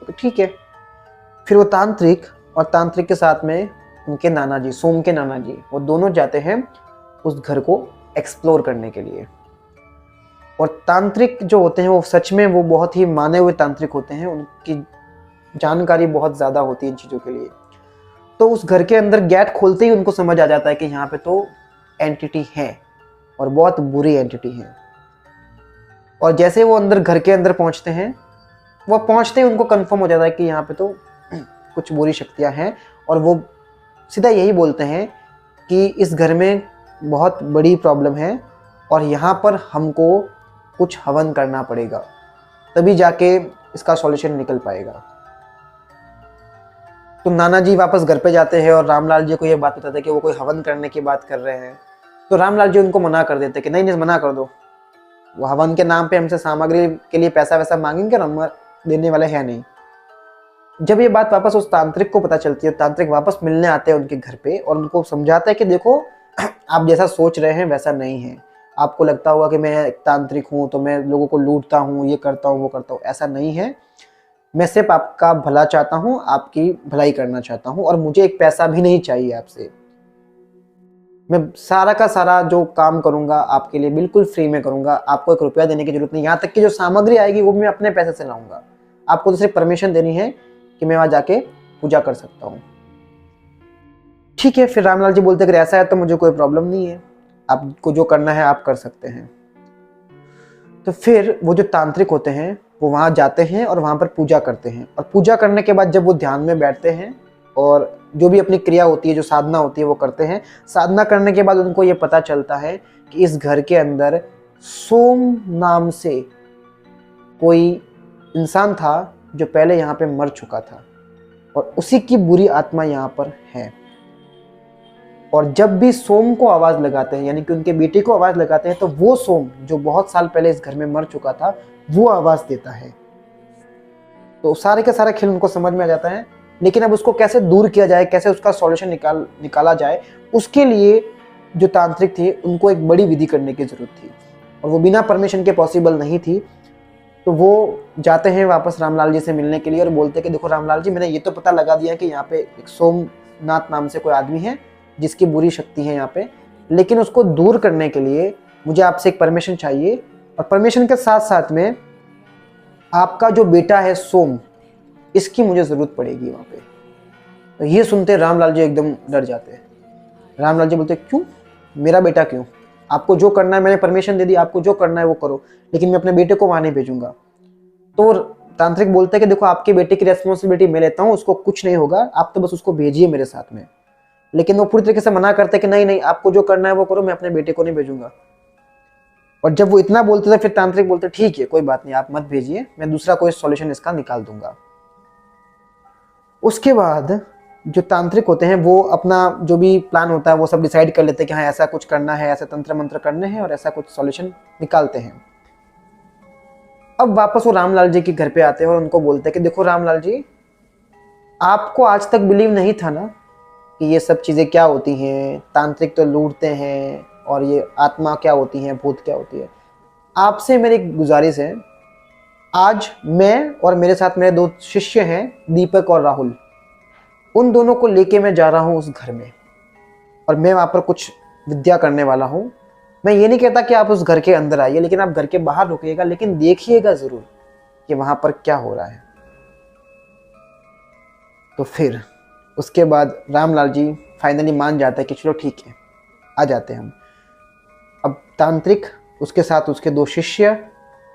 Speaker 1: तो ठीक है, फिर वो तांत्रिक और तांत्रिक के साथ में उनके नाना जी, सोम के नाना जी, वो दोनों जाते हैं उस घर को एक्सप्लोर करने के लिए। और तांत्रिक जो होते हैं वो सच में वो बहुत ही माने हुए तांत्रिक होते हैं, उनकी जानकारी बहुत ज़्यादा होती है इन चीज़ों के लिए। तो उस घर के अंदर गेट खोलते ही उनको समझ आ जाता है कि यहाँ पे तो एंटिटी है और बहुत बुरी एंटिटी है। और जैसे वो अंदर घर के अंदर पहुँचते हैं, वो पहुँचते ही उनको कंफर्म हो जाता है कि यहाँ पे तो कुछ बुरी शक्तियाँ हैं, और वो सीधा यही बोलते हैं कि इस घर में बहुत बड़ी प्रॉब्लम है और यहाँ पर हमको कुछ हवन करना पड़ेगा, तभी जाके इसका सॉल्यूशन निकल पाएगा। तो नाना जी वापस घर पे जाते हैं और रामलाल जी को ये बात बताते हैं कि वो कोई हवन करने की बात कर रहे हैं। तो रामलाल जी उनको मना कर देते हैं कि नहीं नहीं, मना कर दो, वो हवन के नाम पे हमसे सामग्री के लिए पैसा वैसा मांगेंगे और हम देने वाले हैं नहीं। जब ये बात वापस उस तांत्रिक को पता चलती है, तांत्रिक वापस मिलने आते हैं उनके घर पे और उनको समझाता है कि देखो, आप जैसा सोच रहे हैं वैसा नहीं है। आपको लगता होगा कि मैं एक तांत्रिक हूँ तो मैं लोगों को लूटता हूँ, ये करता हूँ वो करता हूँ, ऐसा नहीं है। मैं सिर्फ आपका भला चाहता हूँ, आपकी भलाई करना चाहता हूँ, और मुझे एक पैसा भी नहीं चाहिए आपसे। मैं सारा का सारा जो काम करूँगा आपके लिए बिल्कुल फ्री में करूँगा, आपको 1 रुपया देने की जरूरत नहीं। यहाँ तक कि जो सामग्री आएगी वो भी मैं अपने पैसे से लाऊंगा, आपको तो सिर्फ परमिशन देनी है कि मैं वहाँ जाके पूजा कर सकता हूँ। ठीक है, फिर रामलाल जी बोलते अगर ऐसा है तो मुझे कोई प्रॉब्लम नहीं है, आपको जो करना है आप कर सकते हैं। तो फिर वो जो तांत्रिक होते हैं वो वहाँ जाते हैं और वहाँ पर पूजा करते हैं, और पूजा करने के बाद जब वो ध्यान में बैठते हैं और जो भी अपनी क्रिया होती है, जो साधना होती है वो करते हैं। साधना करने के बाद उनको ये पता चलता है कि इस घर के अंदर सोम नाम से कोई इंसान था जो पहले यहाँ पे मर चुका था, और उसी की बुरी आत्मा यहाँ पर है। और जब भी सोम को आवाज़ लगाते हैं, यानी कि उनके बेटे को आवाज़ लगाते हैं, तो वो सोम जो बहुत साल पहले इस घर में मर चुका था वो आवाज़ देता है। तो सारे का सारा खेल उनको समझ में आ जाता है। लेकिन अब उसको कैसे दूर किया जाए, कैसे उसका सॉल्यूशन निकाला जाए, उसके लिए जो तांत्रिक थे उनको एक बड़ी विधि करने की जरूरत थी। और वो बिना परमिशन के पॉसिबल नहीं थी। तो वो जाते हैं वापस रामलाल जी से मिलने के लिए और बोलते हैं कि देखो रामलाल जी, मैंने ये तो पता लगा दिया कि यहाँ पे एक सोमनाथ नाम से कोई आदमी है जिसकी बुरी शक्ति है यहाँ पे, लेकिन उसको दूर करने के लिए मुझे आपसे एक परमिशन चाहिए, और परमिशन के साथ साथ में आपका जो बेटा है सोम, इसकी मुझे ज़रूरत पड़ेगी वहाँ पे। तो ये सुनते रामलाल जी एकदम डर जाते हैं। रामलाल जी बोलते क्यों, मेरा बेटा क्यों? आपको जो करना है, मैंने परमिशन दे दी, आपको जो करना है वो करो, लेकिन मैं अपने बेटे को वहाँ नहीं भेजूंगा। तो तांत्रिक बोलते हैं कि देखो आपके बेटे की रेस्पॉन्सिबिलिटी मैं लेता हूँ, उसको कुछ नहीं होगा, आप तो बस उसको भेजिए मेरे साथ में। लेकिन वो पूरी तरीके से मना करते हैं कि नहीं नहीं, आपको जो करना है वो करो, मैं अपने बेटे को नहीं भेजूंगा। और जब वो इतना बोलते थे फिर तांत्रिक बोलते ठीक है कोई बात नहीं, आप मत भेजिए, मैं दूसरा कोई सॉल्यूशन इसका निकाल दूंगा। उसके बाद जो तांत्रिक होते हैं वो अपना जो भी प्लान होता है वो सब डिसाइड कर लेते हैं कि हाँ ऐसा कुछ करना है, ऐसा तंत्र मंत्र करने हैं और ऐसा कुछ सॉल्यूशन निकालते हैं। अब वापस वो रामलाल जी के घर पे आते हैं और उनको बोलते हैं कि देखो रामलाल जी, आपको आज तक बिलीव नहीं था ना कि ये सब चीज़ें क्या होती हैं, तांत्रिक तो लूटते हैं और ये आत्मा क्या होती हैं, भूत क्या होती है। आपसे मेरी गुजारिश है, आज मैं और मेरे साथ मेरे 2 शिष्य हैं, दीपक और राहुल, उन दोनों को लेके मैं जा रहा हूँ उस घर में और मैं वहाँ पर कुछ विद्या करने वाला हूँ। मैं ये नहीं कहता कि आप उस घर के अंदर आइए, लेकिन आप घर के बाहर रुकिएगा, लेकिन देखिएगा ज़रूर कि वहाँ पर क्या हो रहा है। तो फिर उसके बाद रामलाल जी फाइनली मान जाता है कि चलो ठीक है, आ जाते हैं हम। अब तांत्रिक, उसके साथ उसके 2 शिष्य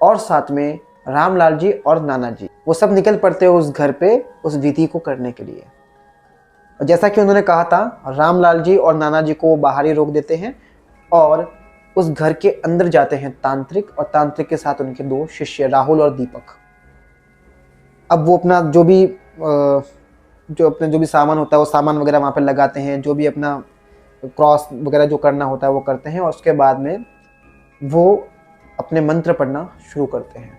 Speaker 1: और साथ में रामलाल जी और नाना जी, वो सब निकल पड़ते हैं उस घर पे उस विधि को करने के लिए। और जैसा कि उन्होंने कहा था, रामलाल जी और नाना जी को बाहर ही रोक देते हैं और उस घर के अंदर जाते हैं तांत्रिक, और तांत्रिक के साथ उनके 2 शिष्य राहुल और दीपक। अब वो अपना जो भी सामान होता है वो सामान वगैरह वहाँ पे लगाते हैं, जो भी अपना क्रॉस वगैरह जो करना होता है वो करते हैं, और उसके बाद में वो अपने मंत्र पढ़ना शुरू करते हैं।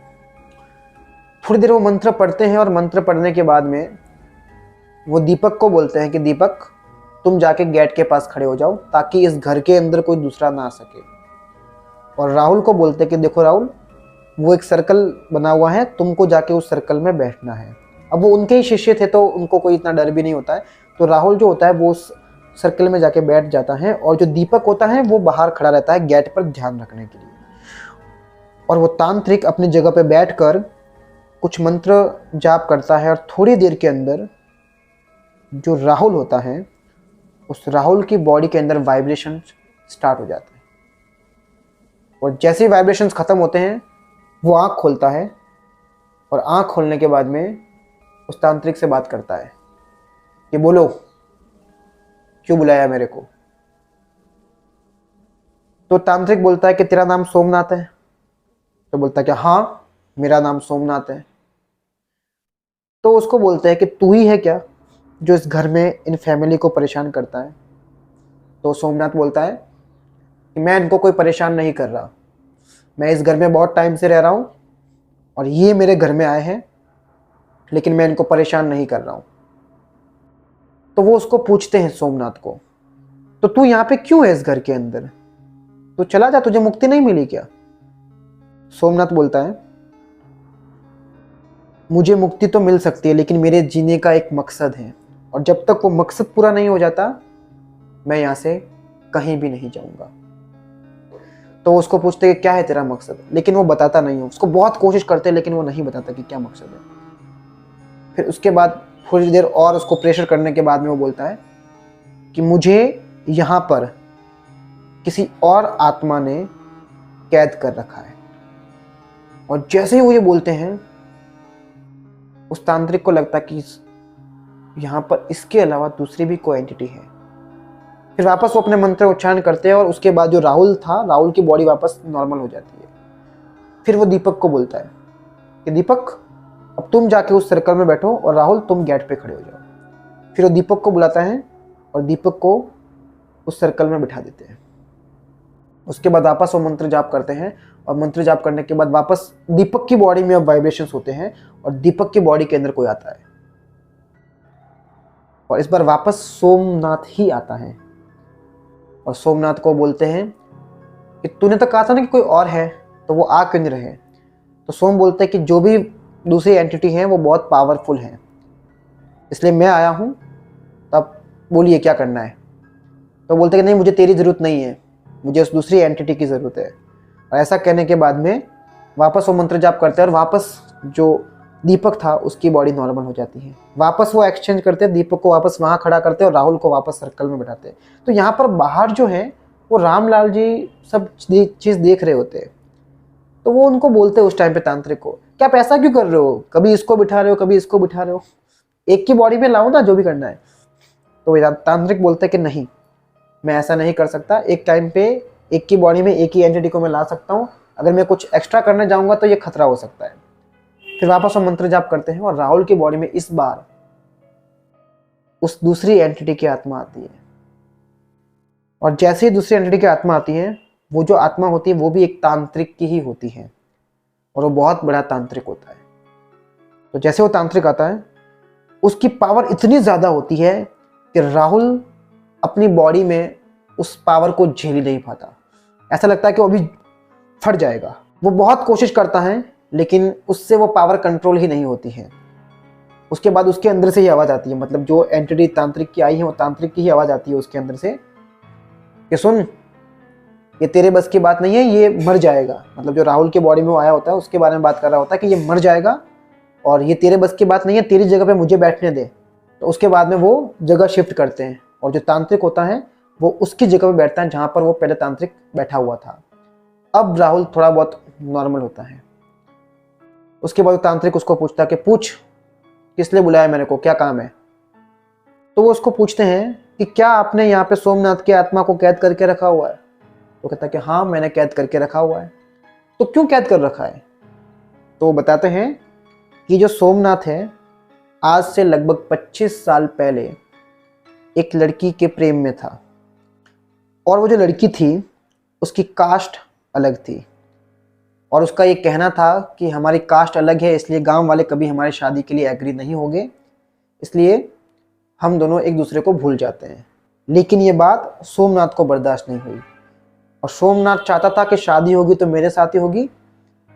Speaker 1: थोड़ी देर वो मंत्र पढ़ते हैं और मंत्र पढ़ने के बाद में वो दीपक को बोलते हैं कि दीपक, तुम जाके गेट के पास खड़े हो जाओ ताकि इस घर के अंदर कोई दूसरा ना आ सके। और राहुल को बोलते हैं कि देखो राहुल, वो एक सर्कल बना हुआ है, तुमको जाके उस सर्कल में बैठना है। अब वो उनके ही शिष्य थे तो उनको कोई इतना डर भी नहीं होता है, तो राहुल जो होता है वो उस सर्कल में जाके बैठ जाता है, और जो दीपक होता है वो बाहर खड़ा रहता है गेट पर ध्यान रखने के लिए। और वो तांत्रिक अपनी जगह पे बैठकर कुछ मंत्र जाप करता है, और थोड़ी देर के अंदर जो राहुल होता है उस राहुल की बॉडी के अंदर वाइब्रेशन स्टार्ट हो जाते हैं। और जैसे ही वाइब्रेशंस ख़त्म होते हैं वो आँख खोलता है, और आँख खोलने के बाद में उस तांत्रिक से बात करता है कि बोलो क्यों बुलाया मेरे को। तो तांत्रिक बोलता है कि तेरा नाम सोमनाथ है? तो बोलता है कि हाँ मेरा नाम सोमनाथ है। तो उसको बोलते हैं कि तू ही है क्या जो इस घर में इन फैमिली को परेशान करता है? तो सोमनाथ बोलता है कि मैं इनको कोई परेशान नहीं कर रहा, मैं इस घर में बहुत टाइम से रह रहा हूँ और ये मेरे घर में आए हैं, लेकिन मैं इनको परेशान नहीं कर रहा हूँ। तो वो उसको पूछते हैं सोमनाथ को, तो तू यहाँ पे क्यों है इस घर के अंदर? तो चला जा, तुझे मुक्ति नहीं मिली क्या? सोमनाथ बोलता है मुझे मुक्ति तो मिल सकती है, लेकिन मेरे जीने का एक मकसद है, और जब तक वो मकसद पूरा नहीं हो जाता मैं यहाँ से कहीं भी नहीं जाऊंगा। तो उसको पूछते कि क्या है तेरा मकसद, लेकिन वो बताता नहीं है। उसको बहुत कोशिश करते हैं लेकिन वो नहीं बताता कि क्या मकसद है। फिर उसके बाद थोड़ी देर और उसको प्रेशर करने के बाद में वो बोलता है कि मुझे यहाँ पर किसी और आत्मा ने कैद कर रखा है। और जैसे ही वो ये बोलते हैं उस तांत्रिक को लगता कि यहाँ पर इसके अलावा दूसरी भी कोई एंटिटी है। फिर वापस वो अपने मंत्र उच्चारण करते हैं, और उसके बाद जो राहुल था, राहुल की बॉडी वापस नॉर्मल हो जाती है। फिर वो दीपक को बोलता है कि दीपक अब तुम जाके उस सर्कल में बैठो और राहुल तुम गेट पे खड़े हो जाओ। फिर वो दीपक को बुलाता है और दीपक को उस सर्कल में बिठा देते हैं। उसके बाद वापस वो मंत्र जाप करते हैं, और मंत्र जाप करने के बाद वापस दीपक की बॉडी में अब वाइब्रेशंस होते हैं और दीपक की बॉडी के अंदर कोई आता है, और इस बार वापस सोमनाथ ही आता है। और सोमनाथ को बोलते हैं कि तूने तो कहा था ना कि कोई और है, तो वो आ क्यों नहीं रहे। तो सोम बोलते हैं कि जो भी दूसरी एंटिटी है वो बहुत पावरफुल है, इसलिए मैं आया हूँ, तब बोलिए क्या करना है। तो बोलते हैं कि नहीं, मुझे तेरी ज़रूरत नहीं है, मुझे उस दूसरी एंटिटी की ज़रूरत है। और ऐसा कहने के बाद में वापस वो मंत्र जाप करते हैं और वापस जो दीपक था उसकी बॉडी नॉर्मल हो जाती है। वापस वो एक्सचेंज करते हैं, दीपक को वापस वहाँ खड़ा करते हैं और राहुल को वापस सर्कल में बैठाते हैं। तो यहाँ पर बाहर जो है वो रामलाल जी सब चीज़ देख रहे होते हैं। तो वो उनको बोलते हैं उस टाइम पे तांत्रिक को, क्या आप ऐसा क्यों कर रहे हो, कभी इसको बिठा रहे हो कभी इसको बिठा रहे हो, एक की बॉडी में लाओ ना जो भी करना है। तो तांत्रिक बोलते हैं कि नहीं, मैं ऐसा नहीं कर सकता, एक टाइम पे एक की बॉडी में एक ही एंटिटी को मैं ला सकता हूँ, अगर मैं कुछ एक्स्ट्रा करने जाऊंगा तो ये खतरा हो सकता है। फिर वापस वो मंत्र जाप करते हैं और राहुल की बॉडी में इस बार उस दूसरी एंटिटी की आत्मा आती है। और जैसे ही दूसरी एंटिटी की आत्मा आती है, वो जो आत्मा होती है वो भी एक तांत्रिक की ही होती है और वो बहुत बड़ा तांत्रिक होता है। तो जैसे वो तांत्रिक आता है, उसकी पावर इतनी ज़्यादा होती है कि राहुल अपनी बॉडी में उस पावर को झेल ही नहीं पाता। ऐसा लगता है कि वो अभी फट जाएगा। वो बहुत कोशिश करता है लेकिन उससे वो पावर कंट्रोल ही नहीं होती है। उसके बाद उसके अंदर से ही आवाज़ आती है, मतलब जो एंटिटी तांत्रिक की आई है वो तांत्रिक की ही आवाज़ आती है उसके अंदर से कि सुन, ये तेरे बस की बात नहीं है, ये मर जाएगा। मतलब जो राहुल के बॉडी में वो आया होता है उसके बारे में बात कर रहा होता है कि ये मर जाएगा और ये तेरे बस की बात नहीं है, तेरी जगह पे मुझे बैठने दे। तो उसके बाद में वो जगह शिफ्ट करते हैं और जो तांत्रिक होता है वो उसकी जगह पे बैठता है जहाँ पर वो पहले तांत्रिक बैठा हुआ था। अब राहुल थोड़ा बहुत नॉर्मल होता है। उसके बाद तांत्रिक उसको पूछता है कि पूछ, किस लिए बुलाया मेरे को, क्या काम है। तो वो उसको पूछते हैं कि क्या आपने यहाँ पे सोमनाथ की आत्मा को कैद करके रखा हुआ है। तो कहता है कि हाँ, मैंने कैद करके रखा हुआ है। तो क्यों कैद कर रखा है। तो वो बताते हैं कि जो सोमनाथ है आज से लगभग 25 साल पहले एक लड़की के प्रेम में था और वो जो लड़की थी उसकी कास्ट अलग थी और उसका ये कहना था कि हमारी कास्ट अलग है इसलिए गांव वाले कभी हमारी शादी के लिए एग्री नहीं होंगे, इसलिए हम दोनों एक दूसरे को भूल जाते हैं। लेकिन ये बात सोमनाथ को बर्दाश्त नहीं हुई और सोमनाथ चाहता था कि शादी होगी तो मेरे साथ ही होगी,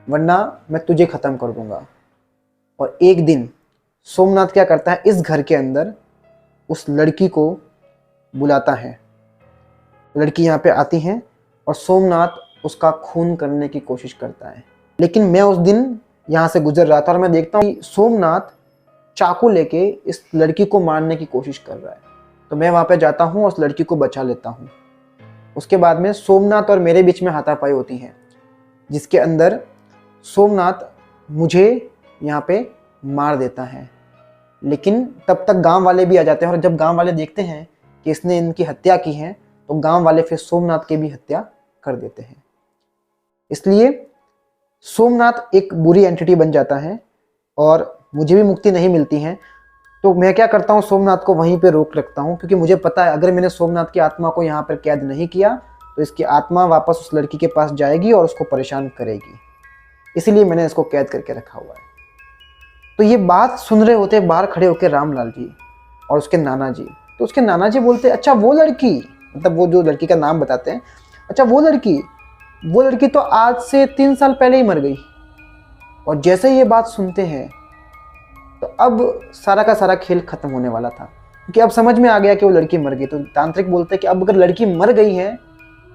Speaker 1: वरना मैं तुझे ख़त्म कर दूंगा। और एक दिन सोमनाथ क्या करता है, इस घर के अंदर उस लड़की को बुलाता है। लड़की यहाँ पे आती है और सोमनाथ उसका खून करने की कोशिश करता है। लेकिन मैं उस दिन यहाँ से गुजर रहा था और मैं देखता हूँ सोमनाथ चाकू लेके इस लड़की को मारने की कोशिश कर रहा है। तो मैं वहाँ पे जाता हूँ और उस लड़की को बचा लेता हूँ। उसके बाद में सोमनाथ और मेरे बीच में हाथापाई होती है, जिसके अंदर सोमनाथ मुझे यहाँ पे मार देता है। लेकिन तब तक गांव वाले भी आ जाते हैं और जब गांव वाले देखते हैं कि इसने इनकी हत्या की है तो गांव वाले फिर सोमनाथ की भी हत्या कर देते हैं। इसलिए सोमनाथ एक बुरी एंटिटी बन जाता है और मुझे भी मुक्ति नहीं मिलती है। तो मैं क्या करता हूँ, सोमनाथ को वहीं पे रोक रखता हूँ, क्योंकि मुझे पता है अगर मैंने सोमनाथ की आत्मा को यहाँ पर कैद नहीं किया तो इसकी आत्मा वापस उस लड़की के पास जाएगी और उसको परेशान करेगी। इसीलिए मैंने इसको कैद करके रखा हुआ है। तो ये बात सुन रहे होते बाहर खड़े होकर रामलाल जी और उसके नाना जी। तो उसके नाना जी बोलते, अच्छा वो लड़की, मतलब वो जो लड़की का नाम बताते हैं, अच्छा वो लड़की तो आज से 3 साल पहले ही मर गई। और जैसे ये बात सुनते हैं तो अब सारा का सारा खेल खत्म होने वाला था, क्योंकि अब समझ में आ गया कि वो लड़की मर गई। तो तांत्रिक बोलते हैं कि अब अगर लड़की मर गई है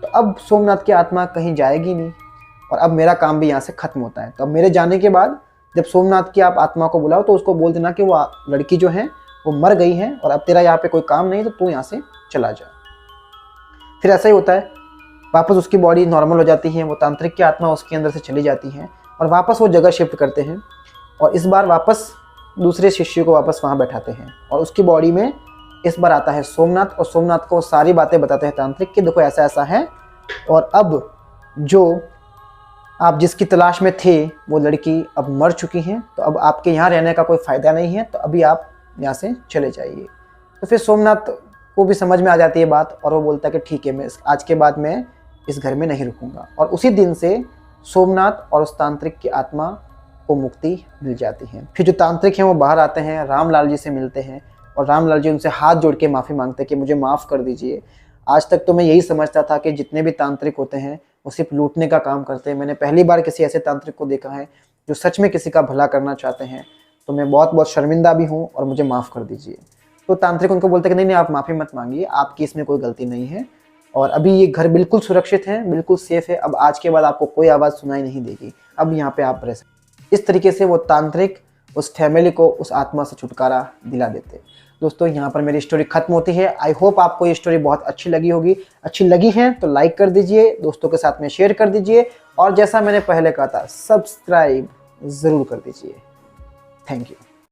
Speaker 1: तो अब सोमनाथ की आत्मा कहीं जाएगी नहीं और अब मेरा काम भी यहाँ से खत्म होता है। तो अब मेरे जाने के बाद जब सोमनाथ की आप आत्मा को बुलाओ तो उसको बोल देना कि वो लड़की जो है वो मर गई है और अब तेरा यहाँ पे कोई काम नहीं, तो तू यहाँ से चला जा। फिर ऐसा ही होता है, वापस उसकी बॉडी नॉर्मल हो जाती है, वो तांत्रिक की आत्मा उसके अंदर से चली जाती है और वापस वो जगह शिफ्ट करते हैं और इस बार वापस दूसरे शिष्य को वापस वहाँ बैठाते हैं और उसकी बॉडी में इस बार आता है सोमनाथ और सोमनाथ को सारी बातें बताते हैं तांत्रिक कि देखो ऐसा ऐसा है और अब जो आप जिसकी तलाश में थे वो लड़की अब मर चुकी हैं, तो अब आपके यहाँ रहने का कोई फ़ायदा नहीं है, तो अभी आप यहाँ से चले जाइए। तो फिर सोमनाथ को भी समझ में आ जाती है बात और वो बोलता है कि ठीक है, मैं आज के बाद मैं इस घर में नहीं रुकूंगा। और उसी दिन से सोमनाथ और उस तांत्रिक की आत्मा को मुक्ति मिल जाती है। फिर जो तांत्रिक हैं वो बाहर आते हैं, रामलाल जी से मिलते हैं और रामलाल जी उनसे हाथ जोड़ के माफ़ी मांगते हैं कि मुझे माफ़ कर दीजिए। आज तक तो मैं यही समझता था कि जितने भी तांत्रिक होते हैं वो सिर्फ लूटने का काम करते हैं। मैंने पहली बार किसी ऐसे तांत्रिक को देखा है जो सच में किसी का भला करना चाहते हैं। तो मैं बहुत बहुत शर्मिंदा भी हूँ और मुझे माफ़ कर दीजिए। तो तांत्रिक उनको बोलते हैं कि नहीं नहीं, आप माफ़ी मत मांगिए, आपकी इसमें कोई गलती नहीं है और अभी ये घर बिल्कुल सुरक्षित है, बिल्कुल सेफ है। अब आज के बाद आपको कोई आवाज़ सुनाई नहीं देगी, अब यहाँ पे आप रह सकते। इस तरीके से वो तांत्रिक उस फैमिली को उस आत्मा से छुटकारा दिला देते। दोस्तों यहाँ पर मेरी स्टोरी खत्म होती है। आई होप आपको ये स्टोरी बहुत अच्छी लगी होगी। अच्छी लगी है तो लाइक कर दीजिए, दोस्तों के साथ में शेयर कर दीजिए और जैसा मैंने पहले कहा था, सब्सक्राइब ज़रूर कर दीजिए। Thank you.